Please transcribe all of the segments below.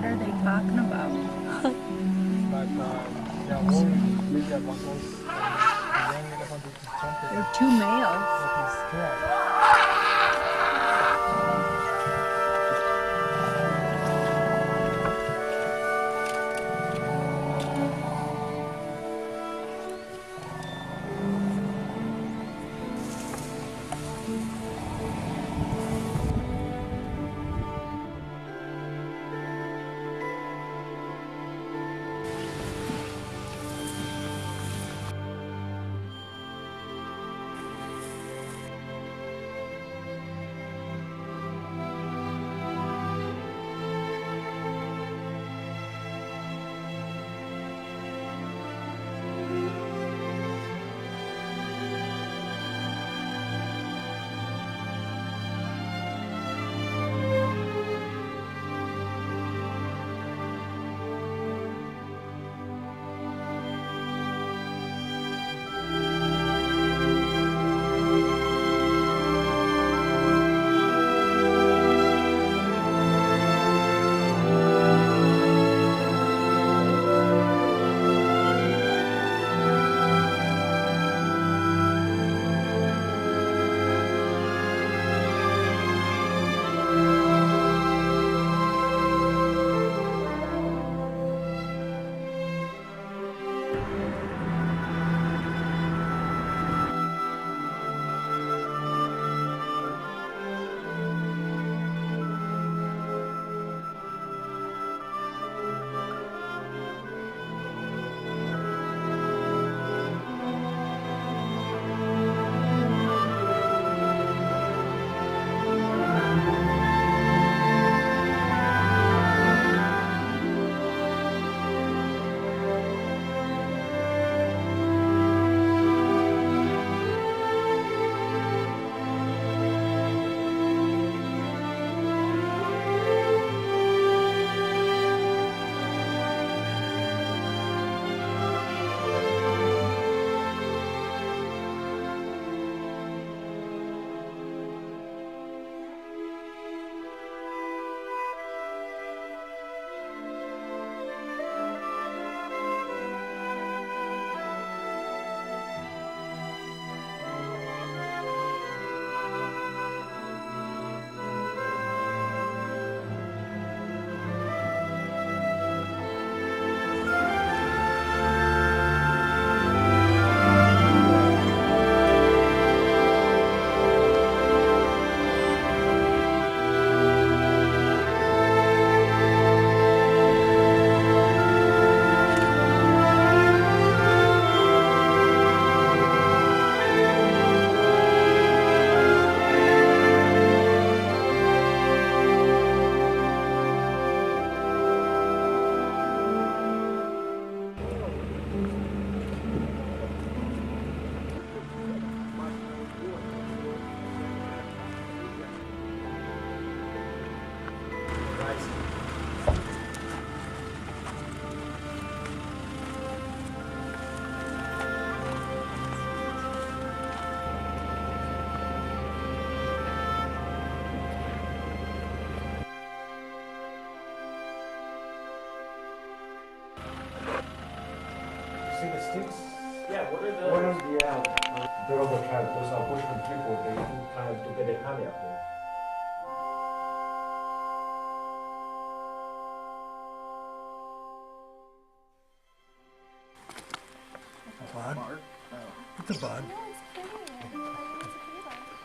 What are they talking about? Yeah, or maybe one goes, the young elephant is jumping. They're two males. But he's scared. See the sticks? Yeah, what are One those? of the durable tribe, those are Bushman people, they do kind of to get the honey up there. Bud? It's a bud.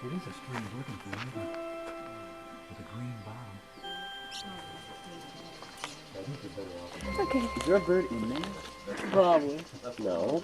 It is a strange looking thing, isn't it? With a green bottom. It's okay. Is there a bird in there? Probably. No.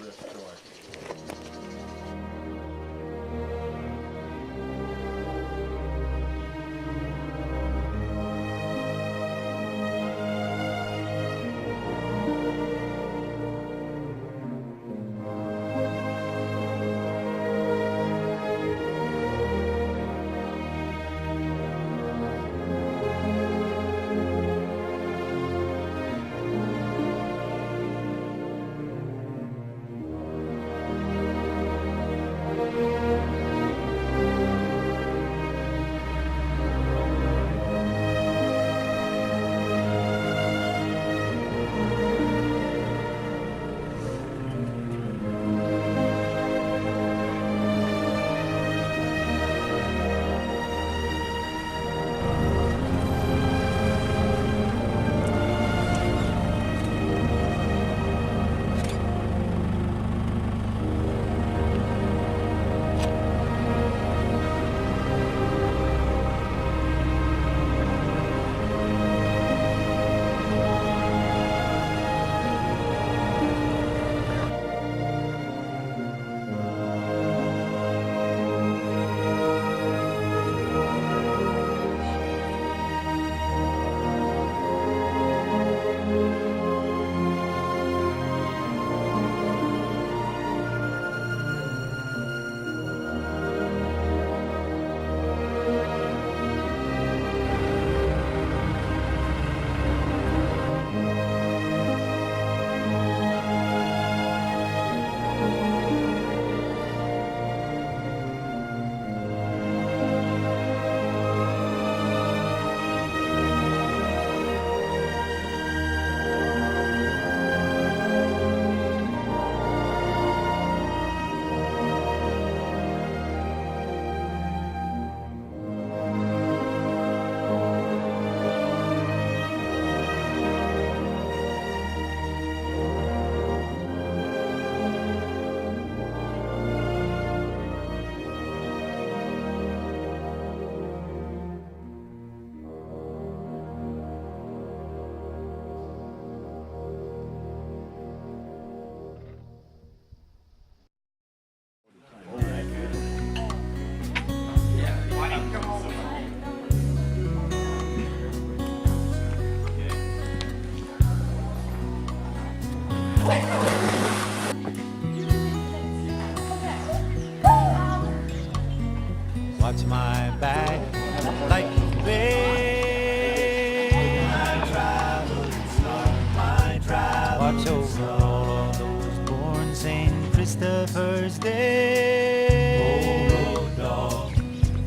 Lord was born St. Christopher's Day. Oh, road dog,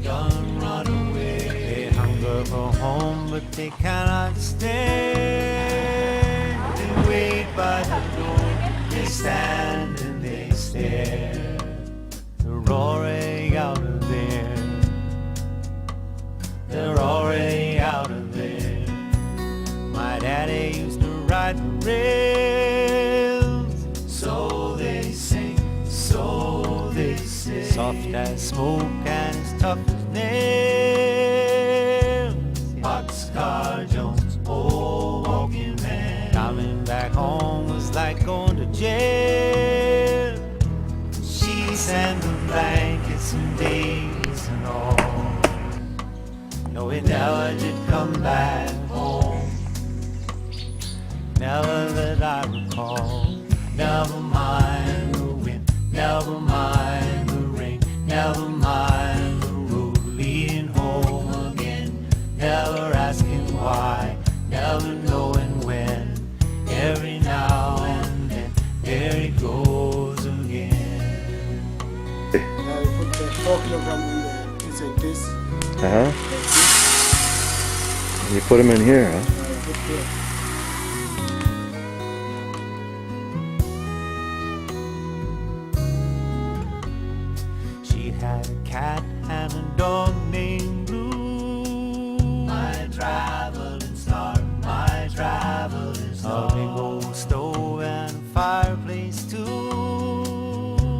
young runaway. They hunger for home, but they cannot stay. They wait by the door, they stand and they stare. They're already out of there. They're already out of there. My daddy used to ride the rails. So they sing, so they say. Soft as smoke and as tough as nails. Boxcar Jones, old walking man. Coming back home was like going to jail. Sheets and the blankets and days and all. No, he never did come back home. Never that I recall. Never mind the wind, never mind the rain, never mind the road leading home again. Never asking why, never knowing when. Every now and then, there he goes again. Now you put the 4 kilogram inside this. Uh-huh. You put them in here, huh? Put here. She had a cat and a dog named Blue. My traveling star, my traveling star. A big old stove and a fireplace too.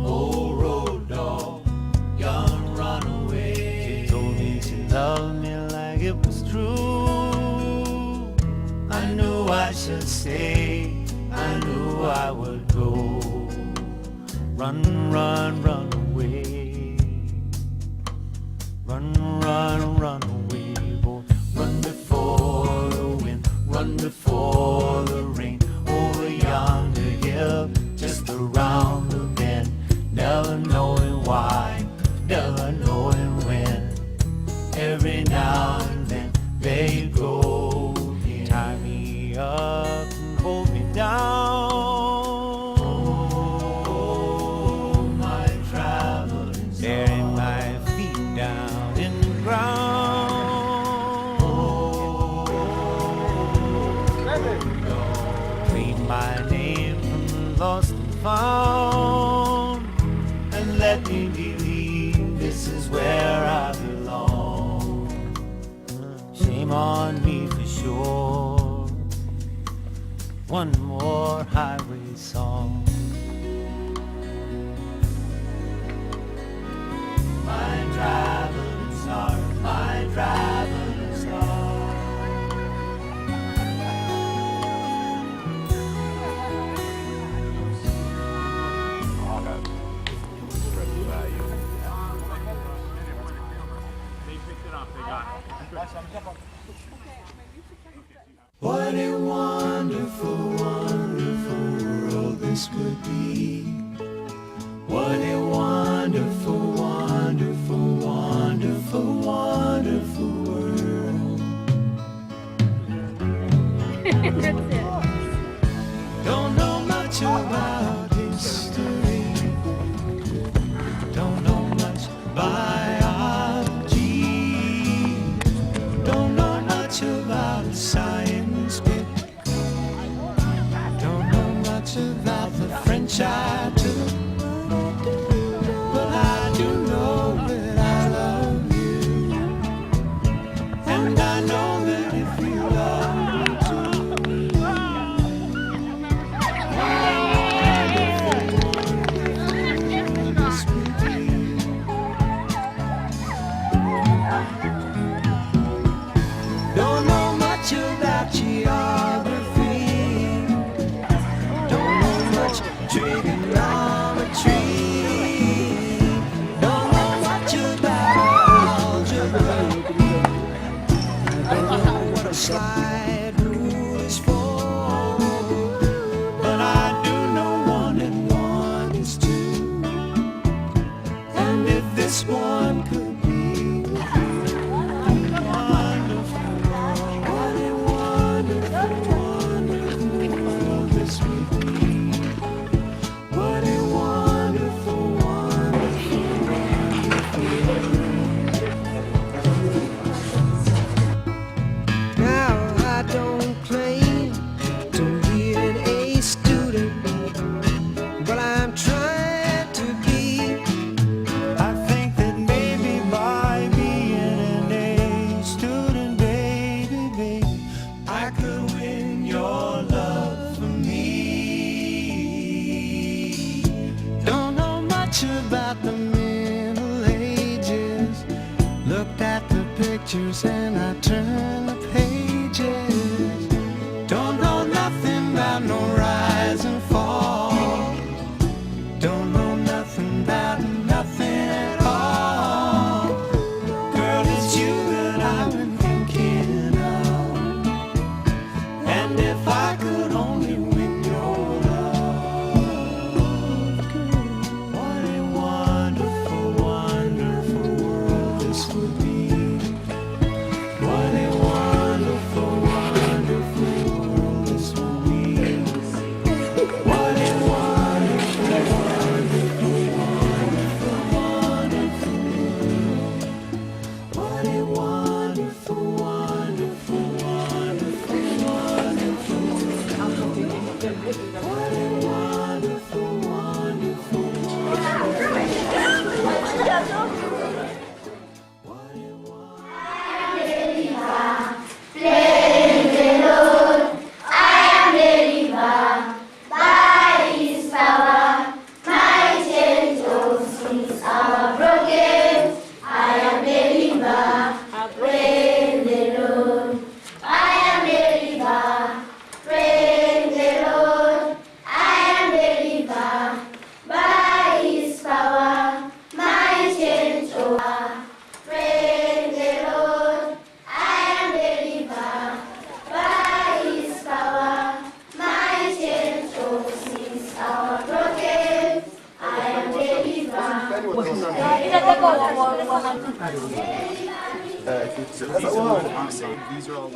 Old road dog, young runaway. She told me she loved me like it was true. I knew I should stay, I knew I would go. Run, run, run away. Run, run, run away, boy. Run before the wind, run before the rain. Over yonder hill, just around the bend. Never knowing why, never knowing when. Every now and then, there you go again. Tie me up and hold me down. Burying my feet down in the ground. Claim my name from the lost and found, and let me believe this is where I belong. Shame on me for sure. One more highway song. My traveling star, my traveling star. What a wonderful, wonderful world this would be. What a wonderful, wonderful, wonderful, wonderful world. That's it. Don't know much about history. Don't know much biology. Don't know much about a science book. Don't know much about the French I took. But I do know that I love you. And I know that if you love me too. This will be. Don't know much about geography. Don't know much trigonometry. Don't know much about algebra. Don't know what a slide rule is for. But I do know 1 and 1 is 2. And if this one could be wonderful, what a wonderful, wonderful world this would be. I could win your love for me. Don't know much about the Middle Ages. Looked at the pictures and I turned the pages. Don't know nothing about no rise and fall. Don't know nothing about nothing at all. Girl, it's you that I've been thinking of. And if I could only win your love, what a wonderful, wonderful world this would be. What a wonderful, wonderful world this would be. What a wonderful, wonderful, wonderful, wonderful world. What a wonderful, wonderful, wonderful, wonderful world. What a wonderful, wonderful These are all.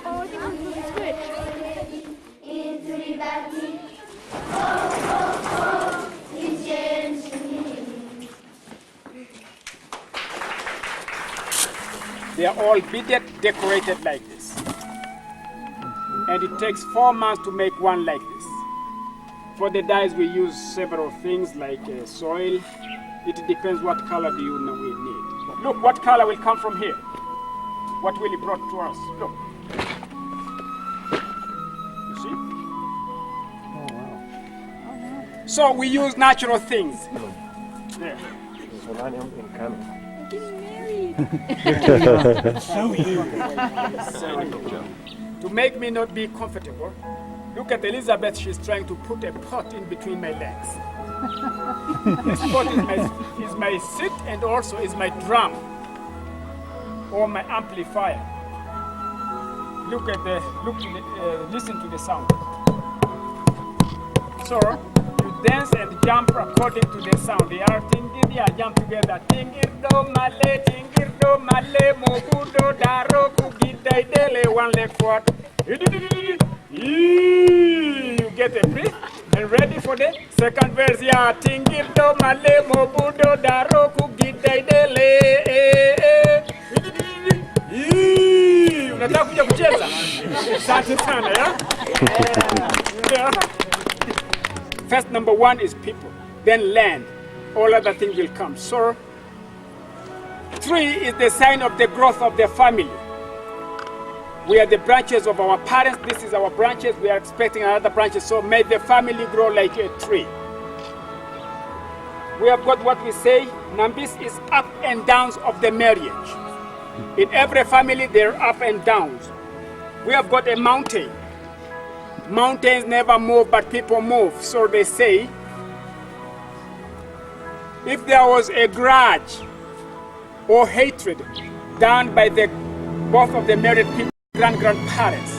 Oh, I think I'm going to switch. They are all beaded, decorated like this. And it takes 4 months to make one like this. For the dyes we use several things like soil. It depends what color do you know we need. Look, what color will come from here? What Willie brought to us. Look. You see? Oh, wow. So we use natural things. There. So you. To make me not be comfortable, look at Elizabeth, she's trying to put a pot in between my legs. This pot is my seat and also is my drum or my amplifier. Listen to the sound. So you dance and jump according to the sound. They are tingir, jump together. Tingir do male, mogudo daro kugidai dele, one leg forward. You get a breath and ready for the second verse. Yeah, tingir do male, mogudo daro kugidai dele. Unataka kuja kucheza? Asante sana, yeah? First, number 1 is people, then land. All other things will come. So, 3 is the sign of the growth of the family. We are the branches of our parents. This is our branches. We are expecting another branches. So may the family grow like a tree. We have got what we say, Nambis is up and downs of the marriage. In every family, there are up and downs. We have got a mountain. Mountains never move, but people move. So they say, if there was a grudge or hatred done by both of the married people, grandparents,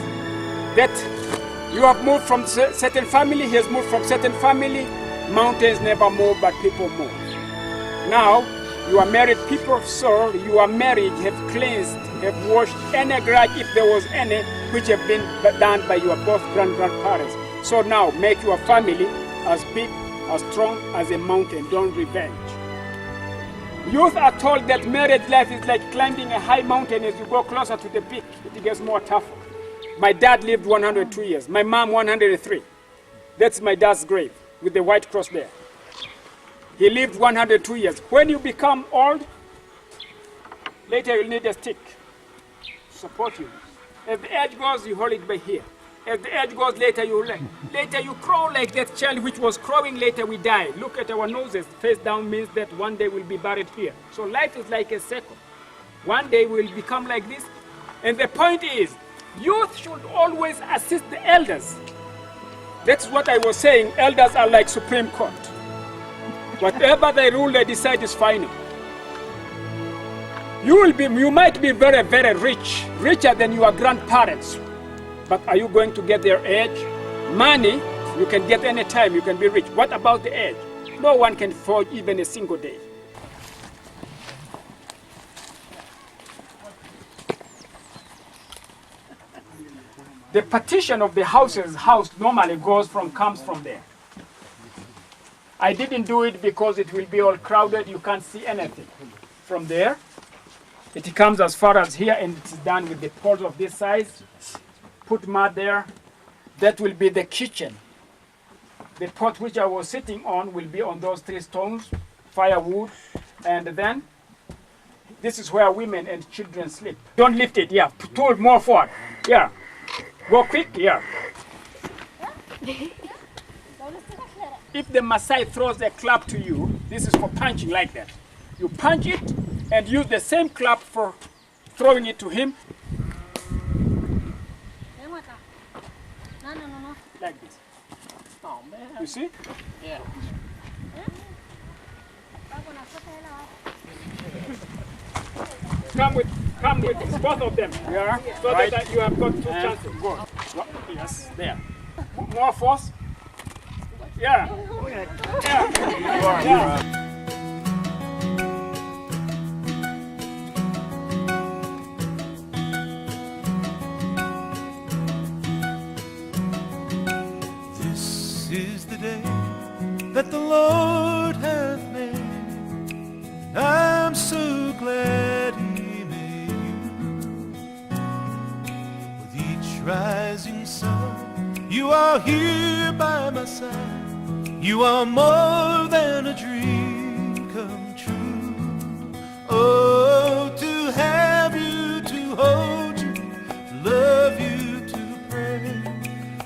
that you have moved from certain family, he has moved from certain family, mountains never move, but people move. Now, you are married people, so your marriage have cleansed, have washed any grudge, if there was any, which have been done by your both grandparents. So now, make your family as big, as strong as a mountain. Don't revenge. Youth are told that marriage life is like climbing a high mountain. As you go closer to the peak, it gets more tougher. My dad lived 102 years. My mom 103. That's my dad's grave with the white cross there. He lived 102 years. When you become old, Later you'll need a stick to support you. As the edge goes, you hold it by here. As the edge goes, later you crawl like that child which was crawling, later we die. Look at our noses. Face down means that one day we'll be buried here. So life is like a circle. One day we'll become like this. And the point is, youth should always assist the elders. That's what I was saying. Elders are like Supreme Court. Whatever they rule, they decide is final. You might be very, very rich, richer than your grandparents. But are you going to get their age? Money, you can get any time, you can be rich. What about the age? No one can forge even a single day. The partition of the house normally comes from there. I didn't do it because it will be all crowded, you can't see anything. From there, it comes as far as here and it's done with the poles of this size. Put mud there. That will be the kitchen. The pot which I was sitting on will be on those 3 stones, firewood, and then this is where women and children sleep. Don't lift it, yeah. Pull more forward, yeah. Go quick, yeah. If the Maasai throws a club to you, this is for punching like that. You punch it and use the same club for throwing it to him. Like this. Oh man. You see? Yeah. Come with both of them. Yeah. So right. That you have got 2 chances. Go. Yes, there. More force. Yeah. Yeah. This is the day that the Lord hath made. I'm so glad He made you. With each rising sun, you are here by my side. You are more than a dream come true. Oh, to have you, to hold you, to love you, to pray,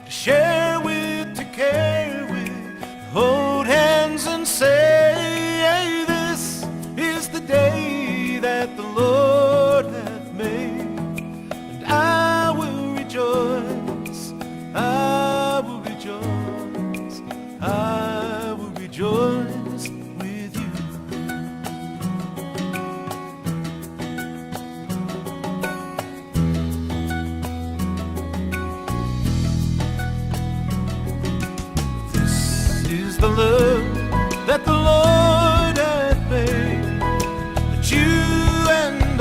to share with, to care with, to hold hands and say, this is the day that the Lord hath made, and I will rejoice, I will rejoice, I will rejoice with you. This is the love that the Lord hath made, that you and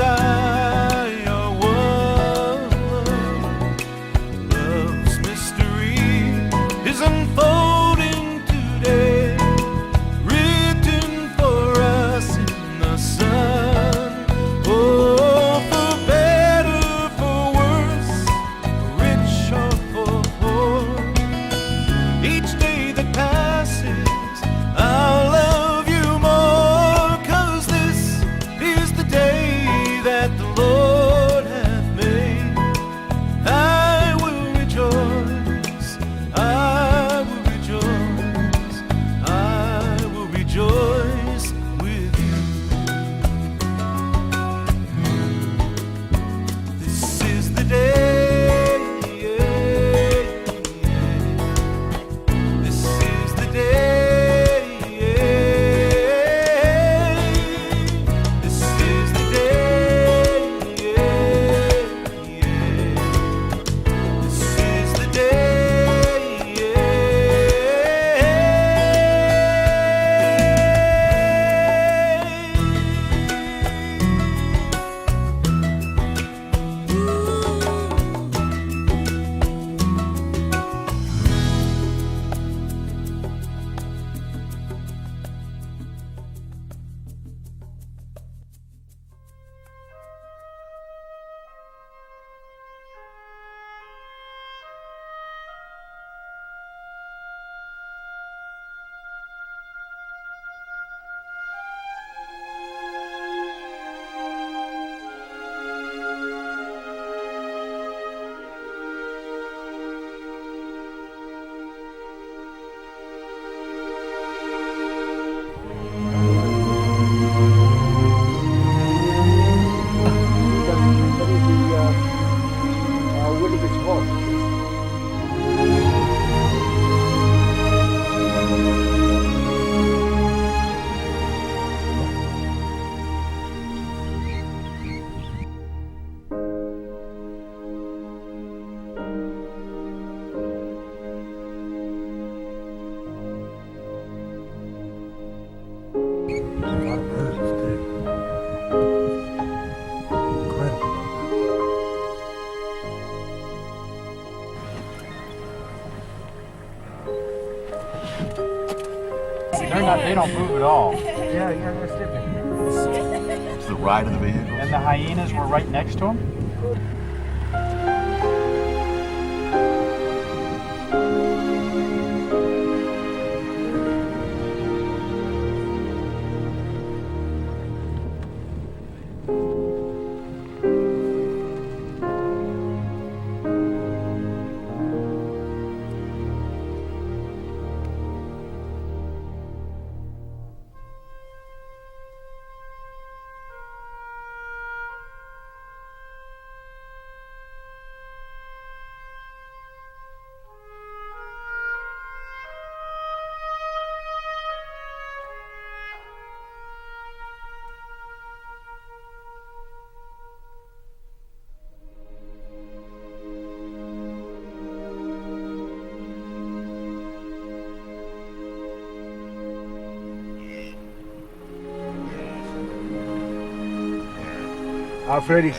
don't move at all. Yeah, they're sleeping. To the right of the vehicle. And the hyenas were right next to him? Freddy.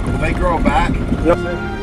Will they grow back? Yep. Yeah.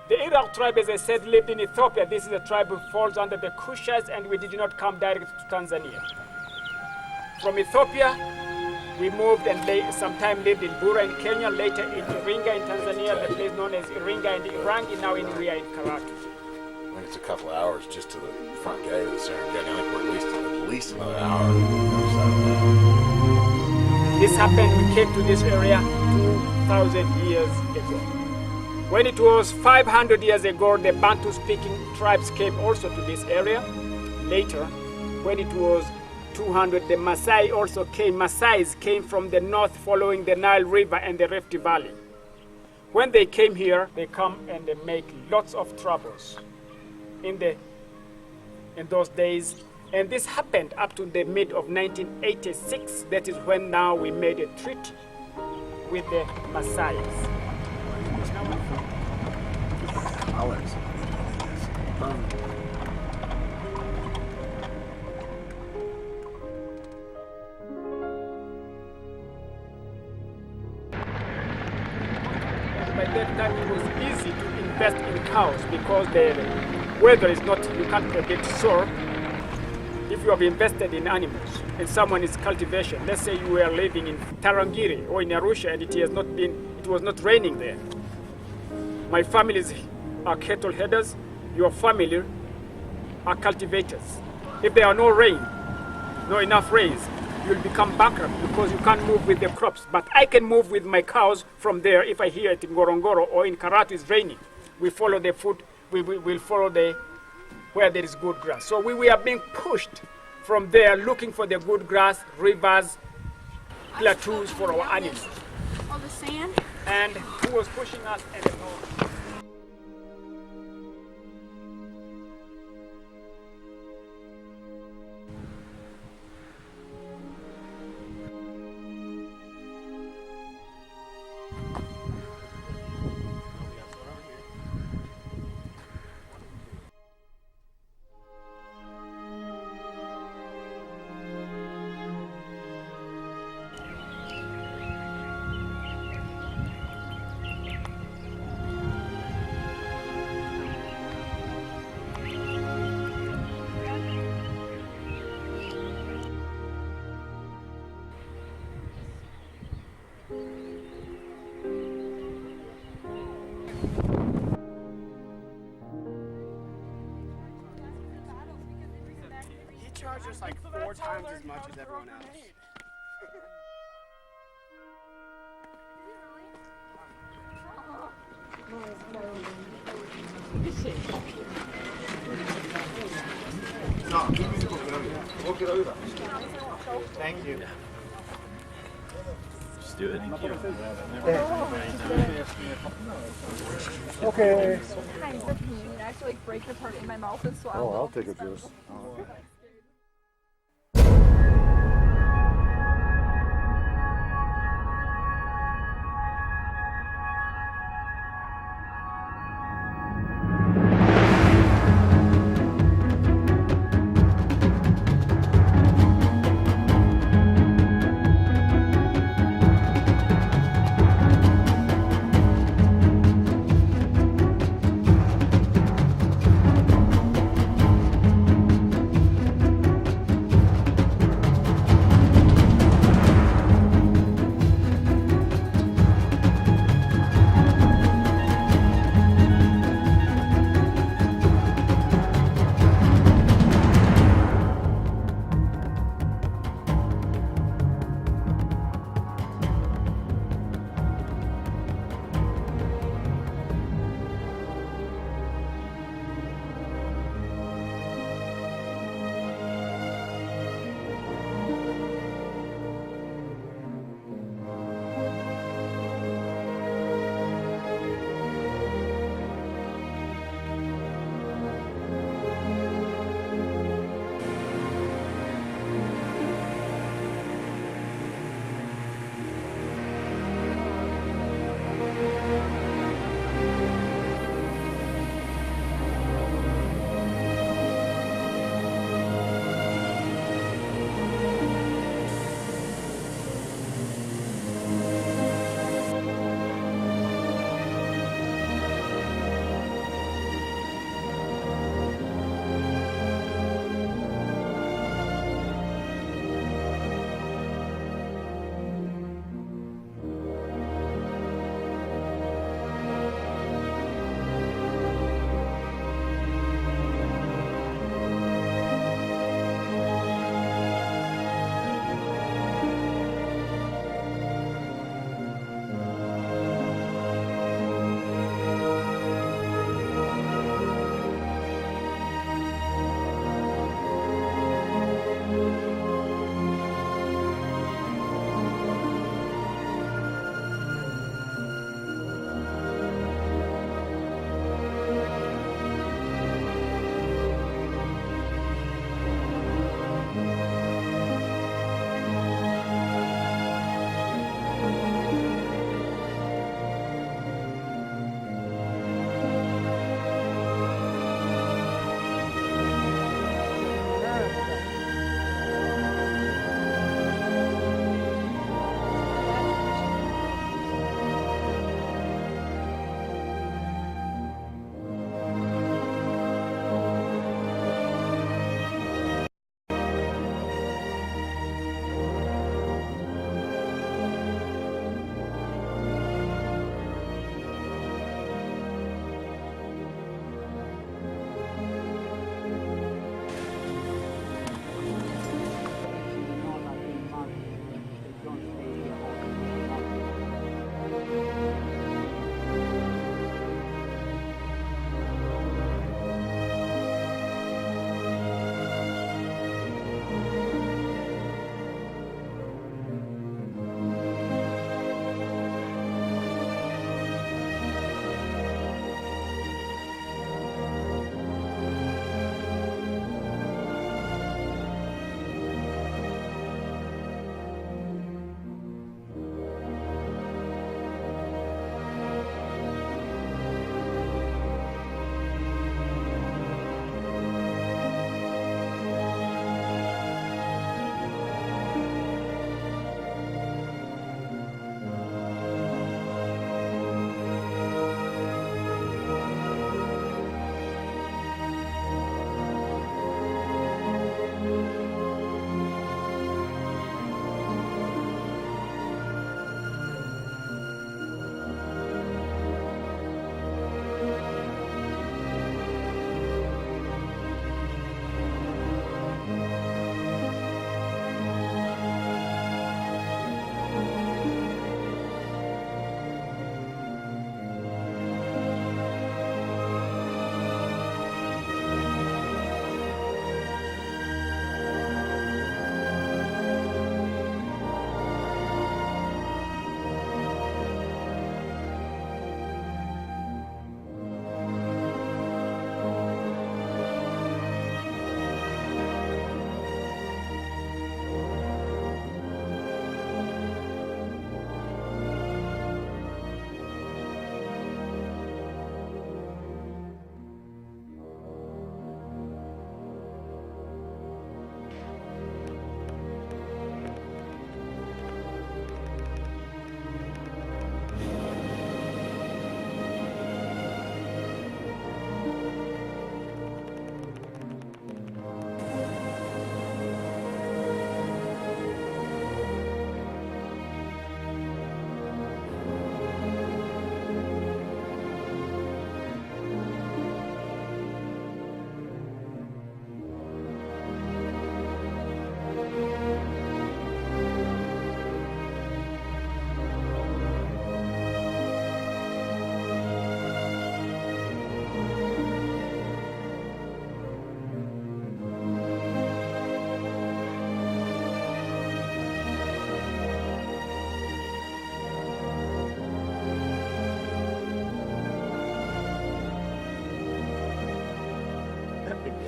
The Iraq tribe, as I said, lived in Ethiopia. This is a tribe who falls under the Kushites, and we did not come direct to Tanzania. From Ethiopia, we moved and sometime lived in Bura in Kenya, later in Iringa in Tanzania, the place known as Iringa and Irangi. Now we are in Karatu. I think it's a couple of hours just to the front gate of the Serengeti. I think we're at least another hour on the other side of that. This happened, we came to this area 2,000 years ago. When it was 500 years ago, the Bantu-speaking tribes came also to this area. Later, when it was 200, the Maasai also came. Maasais came from the north following the Nile River and the Rift Valley. When they came here, they come and they make lots of troubles in those days. And this happened up to the mid of 1986. That is when now we made a treaty with the Maasais. By that time it was easy to invest in cows because the weather is not, you can't predict. So if you have invested in animals and someone is cultivation, let's say you were living in Tarangire or in Arusha and it was not raining there. My families are cattle headers, your family are cultivators. If there are no enough rains, you'll become bankrupt because you can't move with the crops. But I can move with my cows from there. If I hear it in Ngorongoro or in Karatu it's raining, we follow the food, we'll follow where there is good grass. So we are being pushed from there looking for the good grass, rivers, plateaus for our animals. All the sand? And who was pushing us and the north? He charges like 4 times as much as everyone else. Thank you. Just do it. Okay. Kinds of mean. I have to like break it apart in my mouth and swallow. Oh, I'll take a juice.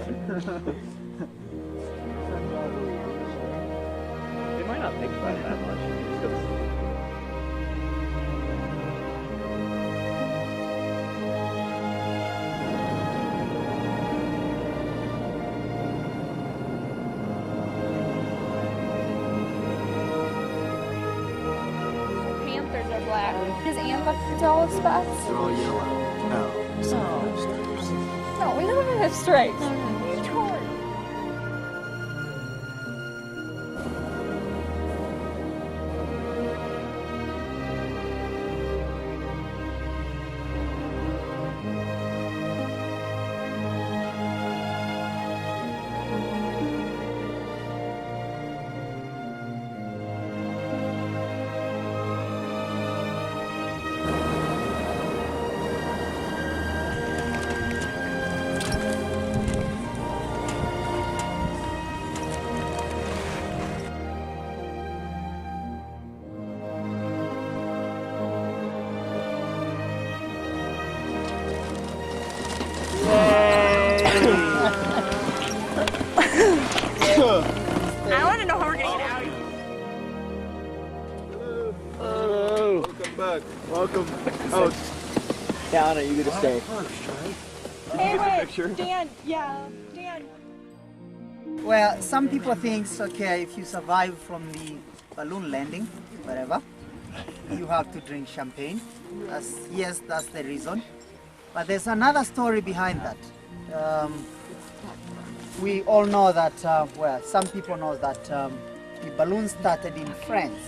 They might not think about it that much. Just go to sleep. Panthers are black. His Ann left the tallest spots. They're all yellow. No. Some of them have stripes. No, we don't have stripes. I want to know how we're going to get out of here. Hello. Welcome back. Welcome. Oh, Donna, you gonna stay? Hey, wait, Dan, Dan. Well, some people think, okay, if you survive from the balloon landing, whatever, you have to drink champagne. Yes, that's the reason. But there's another story behind that. We all know that, well, some people know that the balloon started in France.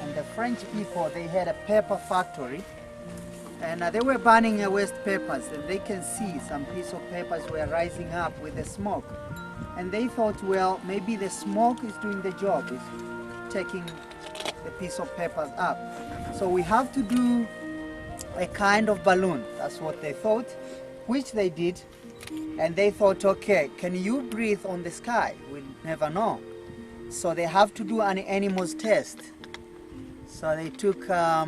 And the French people, they had a paper factory. And they were burning waste papers. And they can see some piece of papers were rising up with the smoke. And they thought, well, maybe the smoke is doing the job, is taking the piece of papers up. So we have to do a kind of balloon. That's what they thought, which they did. And they thought, okay, can you breathe on the sky? We'll never know. So they have to do an animal's test. So they took a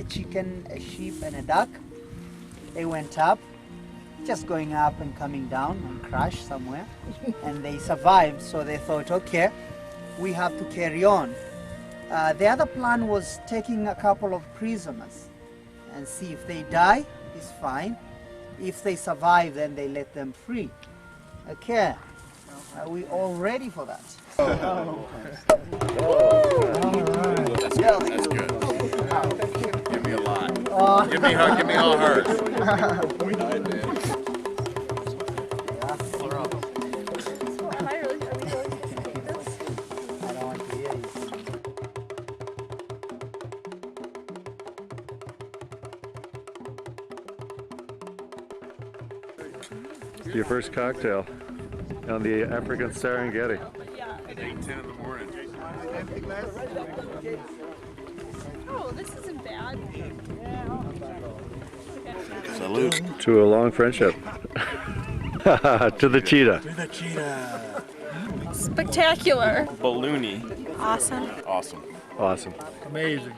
chicken, a sheep, and a duck. They went up, just going up and coming down and crashed somewhere. And they survived, so they thought, okay, we have to carry on. The other plan was taking a couple of prisoners and see if they die, it's fine. If they survive, then they let them free. Okay, are we all ready for that? That's good. Give me a lot. Give me all hers. We died, man. Am I really supposed to take this? I don't want to hear you. Your first cocktail on the African Serengeti. Yeah. 8:10 in the morning. Oh, this isn't bad. Salute. To a long friendship. To the cheetah. Spectacular. Balloony. Awesome. Awesome. Awesome. Amazing.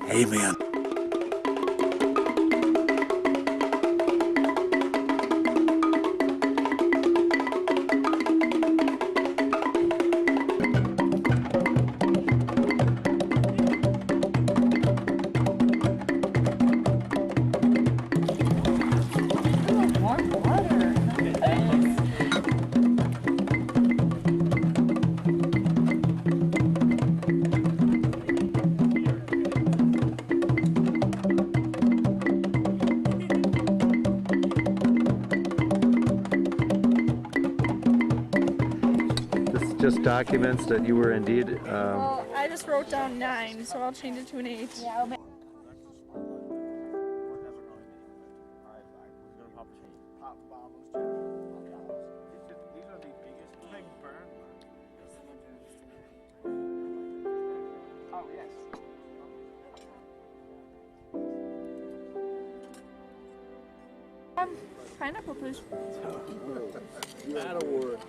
Hey, man. This just documents that you were indeed. Well, I just wrote down 9, so I'll change it to an 8. Yeah, pineapple, please. That award.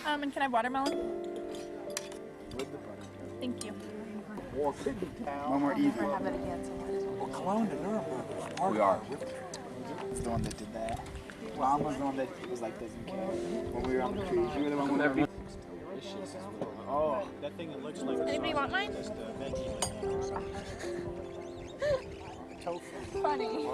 And can I have watermelon? Thank you. One more easy. Well, Cologne to Nuremberg. We are. It's the one that did that. Well, Amazon that was like doesn't care. When we were on the cruise, you were the one with the delicious. Oh, that thing that looks like. Anybody want mine? Just veggie like that or something. Tofu. Funny.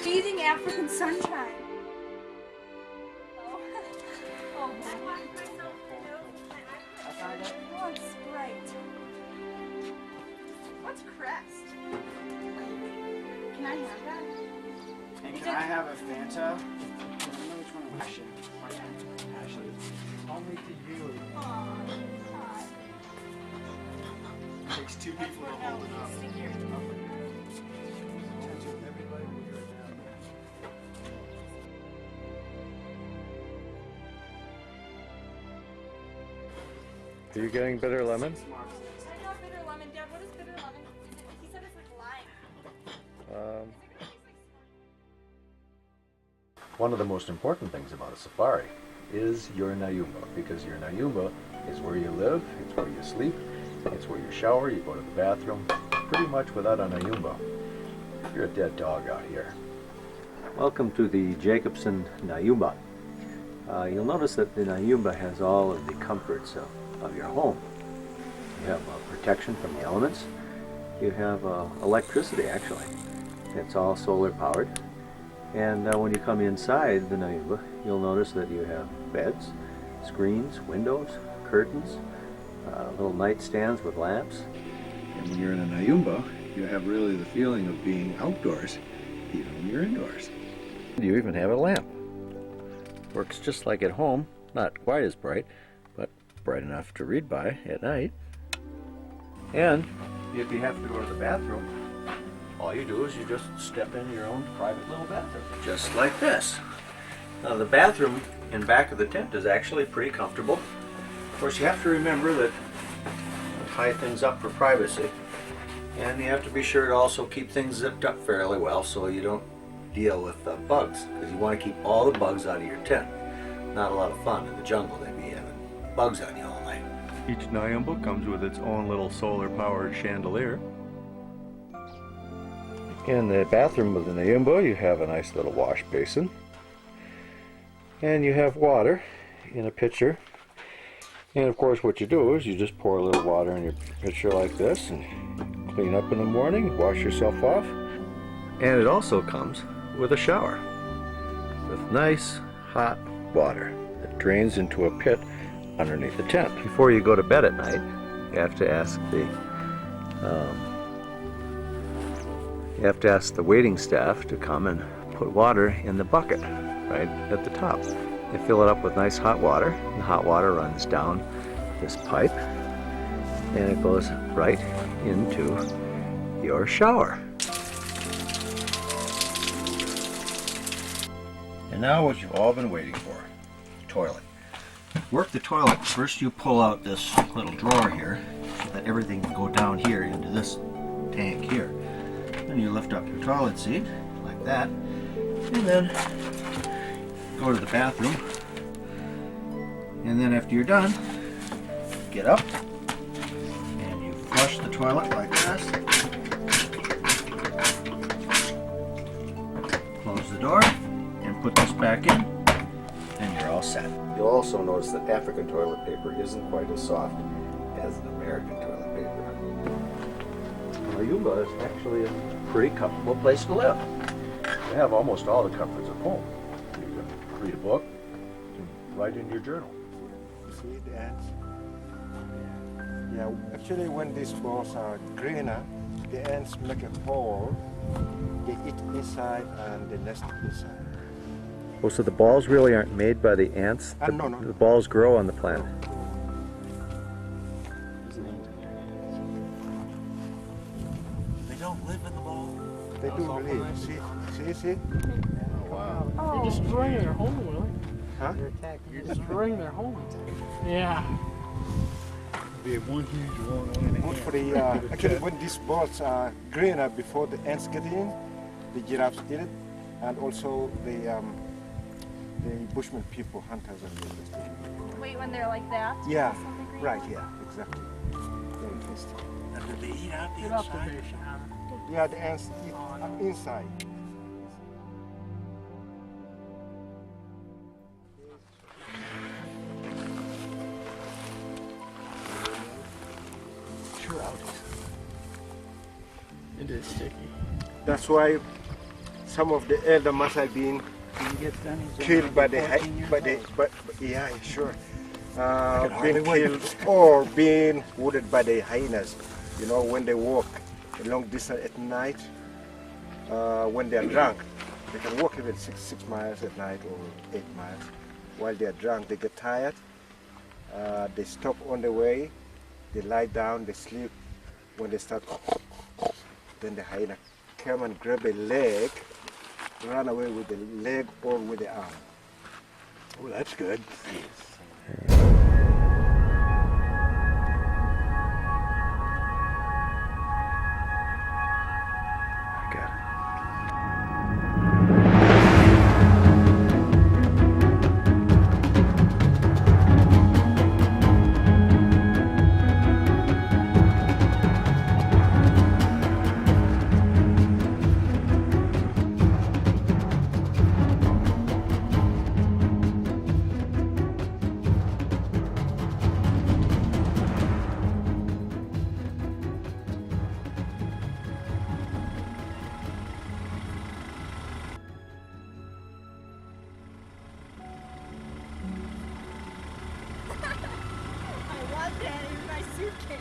Teasing African sunshine. Oh, it's Sprite. What's Crest? Can I have that? And can I have a Fanta? I don't know which one I wish. Ashley. Only to you. Takes two people to hold it up. Are you getting bitter lemon? I know bitter lemon. Dad, what is bitter lemon? He said it's like lime. One of the most important things about a safari is your Nyumba, because your Nyumba is where you live, it's where you sleep, it's where you shower, you go to the bathroom. Pretty much without a Nyumba, you're a dead dog out here. Welcome to the Jacobson Nyumba. You'll notice that the Nyumba has all of the comforts of your home. You have protection from the elements. You have electricity, actually. It's all solar powered. And when you come inside the Nyumba, you'll notice that you have beds, screens, windows, curtains, little nightstands with lamps. And when you're in a Nyumba, you have really the feeling of being outdoors, even when you're indoors. You even have a lamp. Works just like at home, not quite as bright, but bright enough to read by at night. And if you have to go to the bathroom, all you do is you just step in your own private little bathroom, just like this. Now the bathroom in back of the tent is actually pretty comfortable. Of course, you have to remember that tie things up for privacy, and you have to be sure to also keep things zipped up fairly well so you don't deal with bugs, because you want to keep all the bugs out of your tent. Not a lot of fun in the jungle, they'd be having bugs on you all night. Each Nyumba comes with its own little solar-powered chandelier. In the bathroom of the Nyumba, you have a nice little wash basin. And you have water in a pitcher. And of course what you do is you just pour a little water in your pitcher like this and clean up in the morning, wash yourself off. And it also comes with a shower with nice hot water that drains into a pit underneath the tent. Before you go to bed at night, you have to ask the waiting staff to come and put water in the bucket right at the top. They fill it up with nice hot water, and the hot water runs down this pipe and it goes right into your shower. And now what you've all been waiting for, toilet. Work the toilet. First you pull out this little drawer here so that everything can go down here into this tank here. Then you lift up your toilet seat like that, and then go to the bathroom. And then after you're done, get up and you flush the toilet like this. Close the door and put this back in, and you're all set. You'll also notice that African toilet paper isn't quite as soft as an American toilet paper. Nyumba is actually a pretty comfortable place to live. You have almost all the comforts of home. You can read a book, you can write in your journal. See the ants? Yeah, actually when these balls are greener, the ants make a hole. They eat inside and they nest inside. Oh, so the balls really aren't made by the ants? No. The balls grow on the plant. They they do believe. See? You're destroying their home, Willie. Huh? You're destroying their home. Yeah. Be one huge one. Good for the, actually when these balls are greener before the ants get in, the giraffes eat it, and also the bushman people, hunters and people. Wait, when they're like that? Yeah, Something green? right, yeah, exactly. Very tasty. And do they eat out the Get off the dish, Anna. Yeah, the ants eat inside. It is sticky. That's why some of the elder must have been killed by the yeah, sure. Being killed or being wounded by the hyenas. You know, when they walk a long distance at night, when they are drunk, they can walk even 6 miles at night or 8 miles. While they are drunk, they get tired. They stop on the way. They lie down. They sleep. When they start, then the hyena come and grab a leg, run away with the leg or with the arm. Oh, that's good. I want that in my suitcase.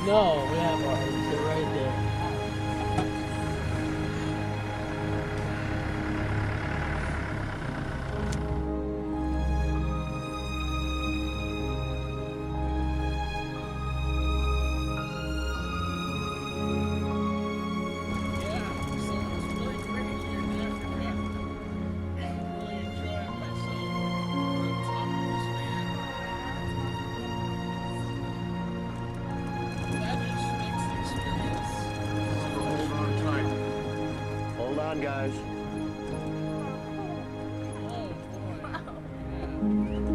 No, we have ours. They're right there. Hold on, guys. Wow.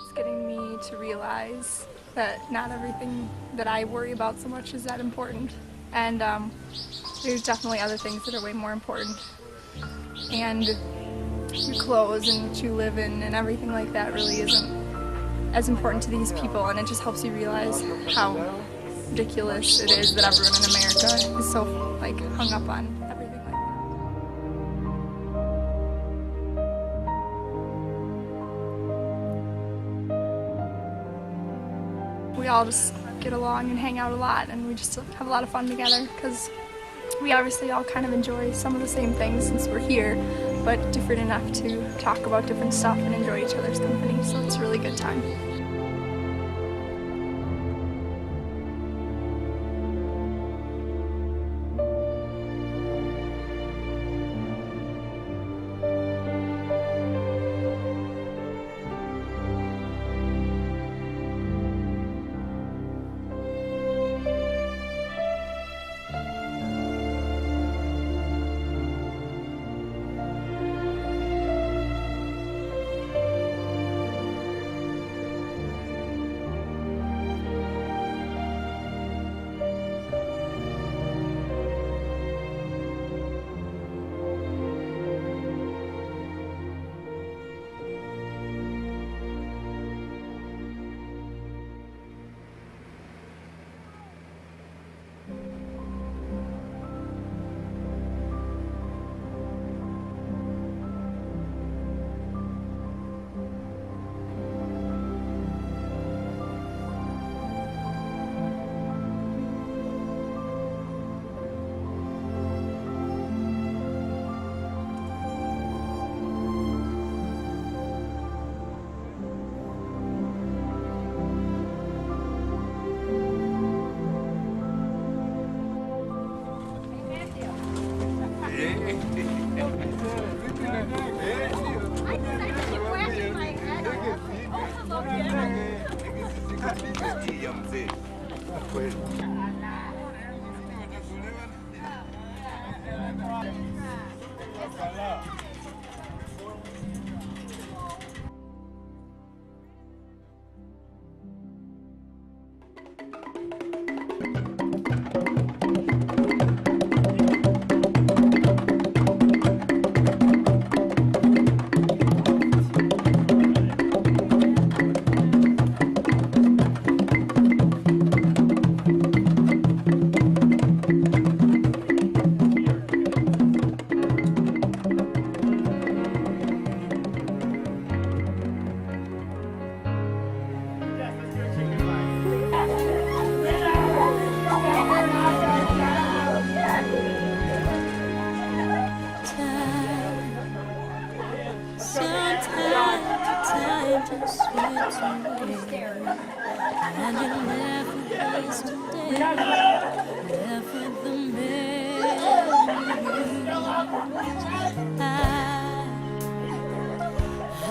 It's getting me to realize that not everything that I worry about so much is that important. And there's definitely other things that are way more important. And your clothes and what you live in and everything like that really isn't as important to these people, and it just helps you realize how ridiculous it is that everyone in America is so like hung up on everything like that. We all just get along and hang out a lot, and we just have a lot of fun together because we obviously all kind of enjoy some of the same things since we're here, but different enough to talk about different stuff and enjoy each other's company, so it's a really good time.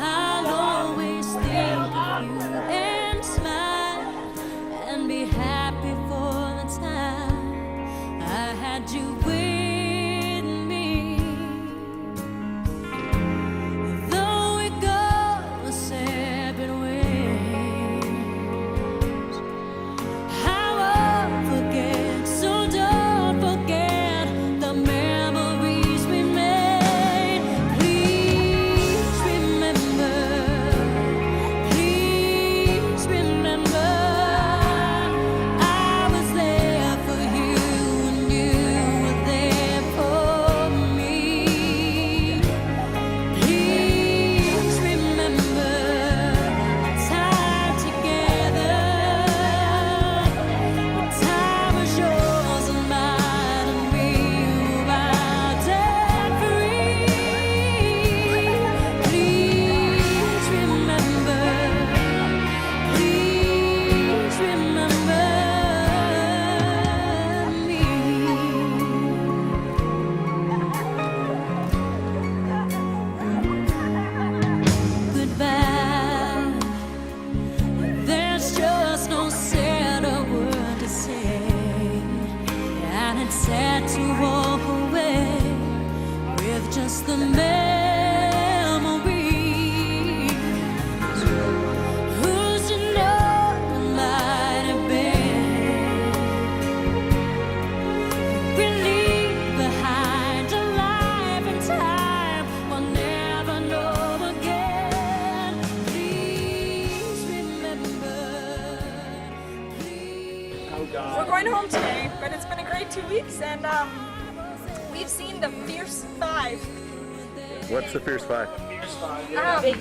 I'll always think of you and smile and be happy for the time I had you with me. Though we go our separate ways, I won't forget, so don't forget the memories we made. Please remember, I was there for you and you were there for me. Please remember our time together. The time was yours and mine, and we were dead free. Please remember, me. Goodbye. There's just no sadder word to say, and it's sad to walk away with just the memories. Who 2 weeks, and we've seen the Fierce Five. What's the Fierce Five? The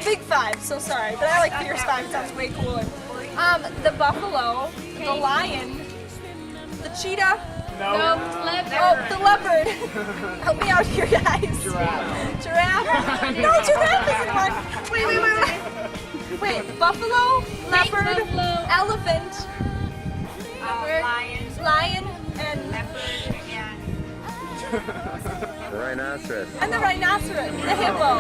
Big Five. So sorry, but I like Fierce Five. It sounds way cooler. The buffalo, the lion, the cheetah. No, leopard. Oh, the leopard. Help me out here, guys. Giraffe. No, giraffe isn't one. Wait. Buffalo, leopard, buffalo. elephant, lion, and The rhinoceros. the rhinoceros, the hippo.